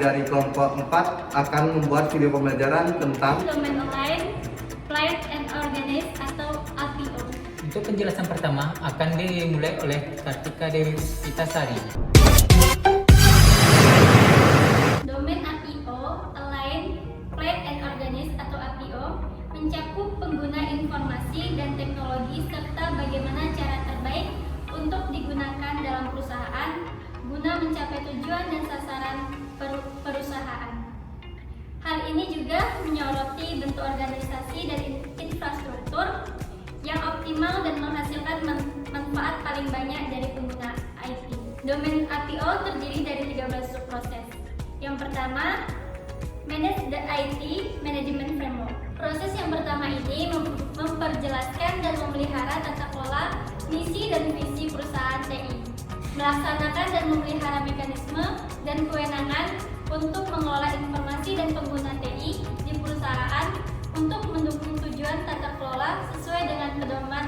dari kelompok 4 akan membuat video pembelajaran tentang domain online, Applied and Organized atau APO. Untuk penjelasan pertama akan dimulai oleh Kartika Dewi Pitasari. Domain APO, Align, Applied and Organized atau APO, mencakup pengguna informasi dan teknologi serta bagaimana cara terbaik untuk digunakan dalam perusahaan guna mencapai tujuan dan sasaran perusahaan. Hal ini juga menyoroti bentuk organisasi dan infrastruktur yang optimal dan menghasilkan manfaat paling banyak dari pengguna IT. Domain APO terdiri dari 13 subproses. Yang pertama, Manage the IT Management Framework. Proses yang pertama ini memperjelaskan dan memelihara tata kelola, misi dan visi perusahaan TI, melaksanakan dan memelihara mekanisme dan kewenangan untuk mengelola informasi dan pengguna TI di perusahaan untuk mendukung tujuan tata kelola sesuai dengan pedoman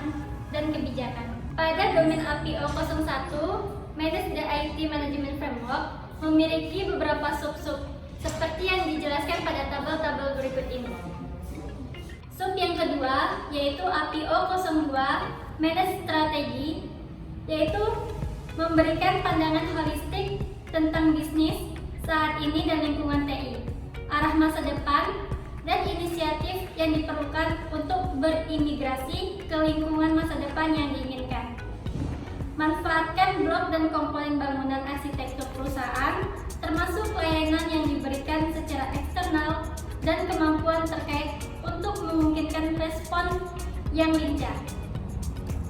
dan kebijakan. Pada domain APO 01, Manage the IT Management Framework memiliki beberapa sub-sub seperti yang dijelaskan pada tabel-tabel berikut ini. Sub yang kedua yaitu APO 02 Manage Strategi, yaitu memberikan pandangan holistik tentang bisnis saat ini dan lingkungan TI, arah masa depan, dan inisiatif yang diperlukan untuk berimigrasi ke lingkungan masa depan yang diinginkan. Manfaatkan blok dan komponen bangunan arsitektur perusahaan, termasuk layanan yang diberikan secara eksternal dan kemampuan terkait untuk memungkinkan respon yang lincah,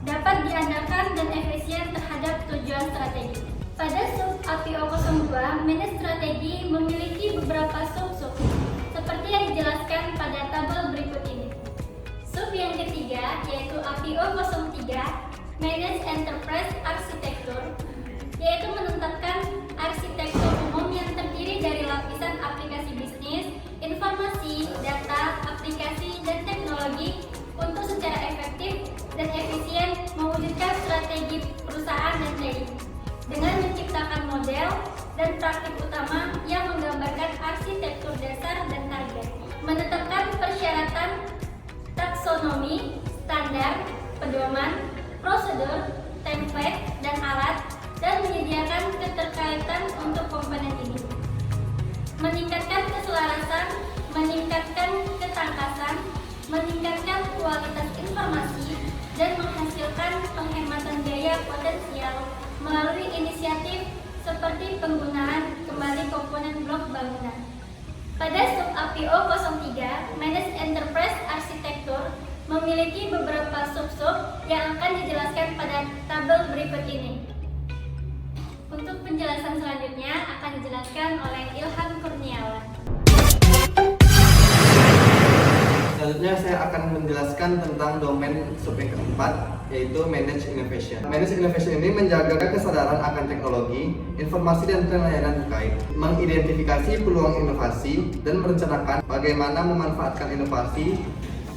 dapat diandalkan dan efisien terhadap tujuan strategi. Pada sub APO 02, Manage Strategi memiliki beberapa sub-sub seperti yang dijelaskan pada tabel berikut ini. Sub yang ketiga yaitu APO 03 Manage Enterprise Architecture, yaitu menetapkan arsitektur umum yang terdiri dari lapisan aplikasi bisnis, informasi, data, aplikasi, dan teknologi untuk secara efektif dan efisien mewujudkan strategi perusahaan dan TI dengan menciptakan model dan praktik utama yang menggambarkan arsitektur dasar dan target, menetapkan persyaratan taksonomi, standar, pedoman, prosedur, template, dan alat, dan menyediakan keterkaitan untuk komponen ini, meningkatkan keselarasan, meningkatkan ketangkasan, meningkatkan kualitas informasi, dan menghasilkan penghematan biaya potensial melalui inisiatif seperti penggunaan kembali komponen blok bangunan. Pada sub APO 03, Manage Enterprise Architecture memiliki beberapa sub-sub yang akan dijelaskan pada tabel berikut ini. Untuk penjelasan selanjutnya akan dijelaskan oleh Ilham Kurniawan. Selanjutnya saya akan menjelaskan tentang domain sub yang keempat, yaitu Manage Innovation. Manage Innovation ini menjaga kesadaran akan teknologi, informasi dan layanan terkait, mengidentifikasi peluang inovasi, dan merencanakan bagaimana memanfaatkan inovasi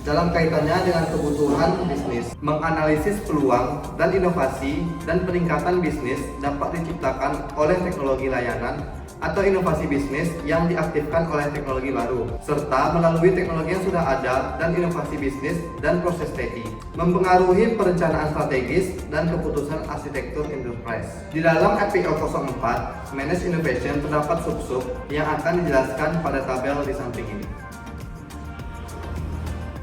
dalam kaitannya dengan kebutuhan bisnis, menganalisis peluang dan inovasi dan peningkatan bisnis dapat diciptakan oleh teknologi layanan atau inovasi bisnis yang diaktifkan oleh teknologi baru, serta melalui teknologi yang sudah ada dan inovasi bisnis dan proses TI, mempengaruhi perencanaan strategis dan keputusan arsitektur enterprise. Di dalam APO 04, Manage Innovation terdapat sub-sub yang akan dijelaskan pada tabel di samping ini.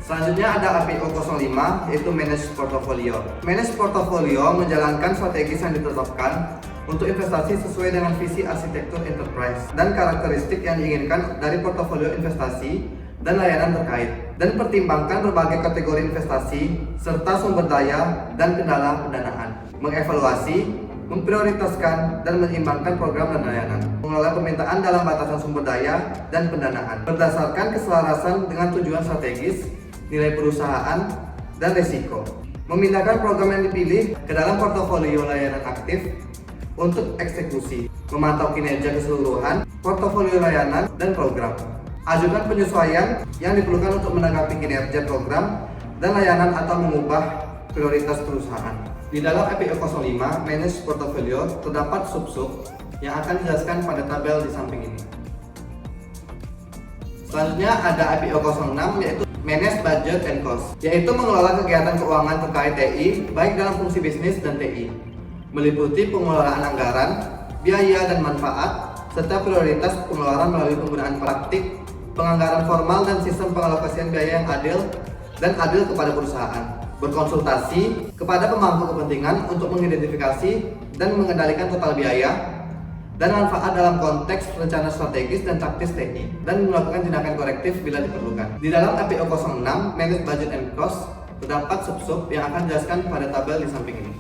Selanjutnya ada APO 05, yaitu Manage Portfolio. Manage Portfolio menjalankan strategi yang ditetapkan untuk investasi sesuai dengan visi arsitektur enterprise dan karakteristik yang diinginkan dari portofolio investasi dan layanan terkait, dan pertimbangkan berbagai kategori investasi serta sumber daya dan kendala pendanaan, mengevaluasi, memprioritaskan, dan menyeimbangkan program dan layanan, mengelola permintaan dalam batasan sumber daya dan pendanaan berdasarkan keselarasan dengan tujuan strategis, nilai perusahaan, dan risiko, memindahkan program yang dipilih ke dalam portofolio layanan aktif untuk eksekusi, memantau kinerja keseluruhan, portofolio layanan, dan program. Ajukan penyesuaian yang diperlukan untuk menanggapi kinerja program dan layanan atau mengubah prioritas perusahaan. Di dalam APO 05, Manage Portfolio terdapat sub-sub yang akan dijelaskan pada tabel di samping ini. Selanjutnya ada APO 06 yaitu Manage Budget and Cost, yaitu mengelola kegiatan keuangan terkait TI baik dalam fungsi bisnis dan TI, meliputi pengelolaan anggaran, biaya dan manfaat, serta prioritas pengeluaran melalui penggunaan praktik, penganggaran formal dan sistem pengalokasian biaya yang adil kepada perusahaan. Berkonsultasi kepada pemangku kepentingan untuk mengidentifikasi dan mengendalikan total biaya dan manfaat dalam konteks rencana strategis dan taktis TI dan melakukan tindakan korektif bila diperlukan. Di dalam APO 06 Manage Budget and Cost terdapat sub-sub yang akan dijelaskan pada tabel di samping ini.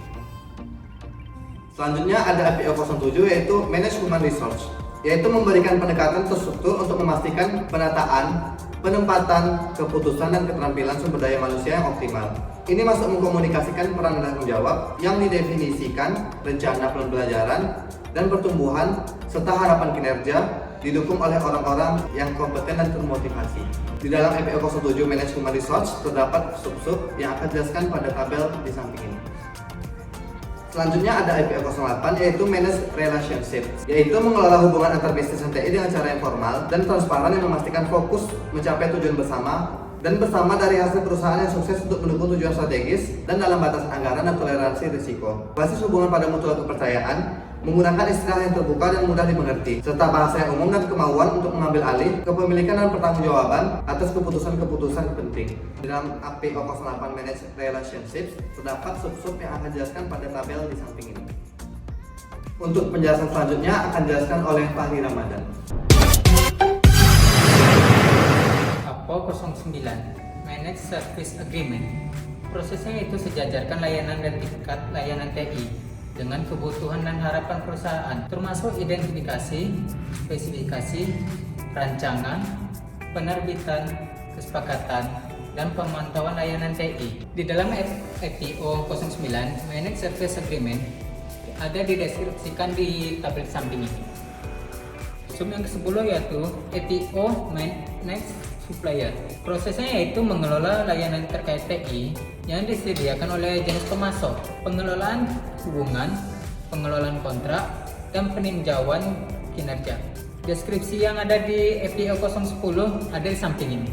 Selanjutnya ada APO 07 yaitu Manage Human Resource, yaitu memberikan pendekatan terstruktur untuk memastikan penataan, penempatan, keputusan dan keterampilan sumber daya manusia yang optimal. Ini masuk mengkomunikasikan peran dan tanggung jawab yang didefinisikan, rencana pembelajaran dan pertumbuhan, serta harapan kinerja didukung oleh orang-orang yang kompeten dan termotivasi. Di dalam APO 07 Manage Human Resource terdapat sub-sub yang akan dijelaskan pada tabel di samping ini. Selanjutnya ada APO 08 yaitu Manage Relationship, yaitu mengelola hubungan antar bisnis dan TI dengan cara yang formal dan transparan yang memastikan fokus mencapai tujuan bersama dari hasil perusahaan yang sukses untuk mendukung tujuan strategis dan dalam batas anggaran dan toleransi risiko. Basis hubungan pada mutual kepercayaan, menggunakan istilah yang terbuka dan mudah dimengerti, serta bahasa yang umum dan kemauan untuk mengambil alih kepemilikan dan pertanggungjawaban atas keputusan-keputusan penting. Di dalam APO 08 Manage Relationships terdapat sub-sub yang akan dijelaskan pada tabel di samping ini. Untuk penjelasan selanjutnya akan dijelaskan oleh Fahri Ramadan. APO 09 Manage Service Agreement. Prosesnya itu sejajarkan layanan dan tingkat layanan TI dengan kebutuhan dan harapan perusahaan, termasuk identifikasi, spesifikasi, rancangan, penerbitan, kesepakatan, dan pemantauan layanan TI. Di dalam APO 09 Manage Service Agreement ada dideskripsikan di tabel samping ini. Sub yang ke-10 yaitu APO Manage Supplier. Prosesnya yaitu mengelola layanan terkait TI yang disediakan oleh jenis pemasok, pengelolaan hubungan, pengelolaan kontrak, dan peninjauan kinerja. Deskripsi yang ada di APO 010 ada di samping ini.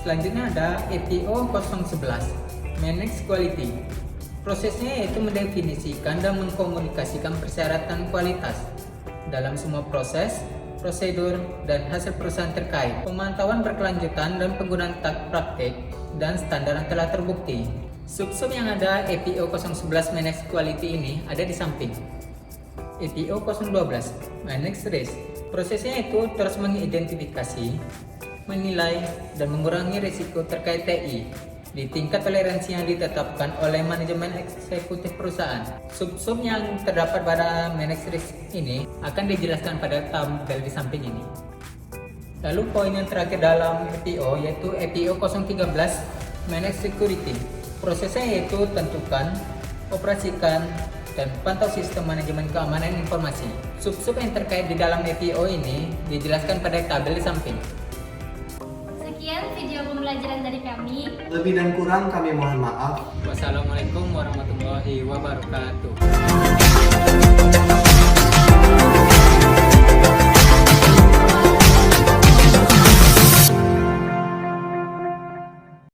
Selanjutnya ada APO 011 Manage Quality. Prosesnya yaitu mendefinisikan dan mengkomunikasikan persyaratan kualitas dalam semua proses, prosedur, dan hasil perusahaan terkait, pemantauan berkelanjutan dan penggunaan praktik dan standar yang telah terbukti. Sub-sub yang ada APO 011 Manage Quality ini ada di samping. APO 012 Manage Risk. Prosesnya itu terus mengidentifikasi, menilai, dan mengurangi risiko terkait TI di tingkat toleransi yang ditetapkan oleh manajemen eksekutif perusahaan. Sub-sub yang terdapat pada Manage Risk ini akan dijelaskan pada tabel di samping ini. Lalu poin yang terakhir dalam APO yaitu APO 013 Manage Security. Prosesnya yaitu tentukan, operasikan, dan pantau sistem manajemen keamanan informasi. Sub-sub yang terkait di dalam APO ini dijelaskan pada tabel di samping. Sekian video pembelajaran dari kami. Lebih dan kurang kami mohon maaf. Wassalamualaikum warahmatullahi wabarakatuh.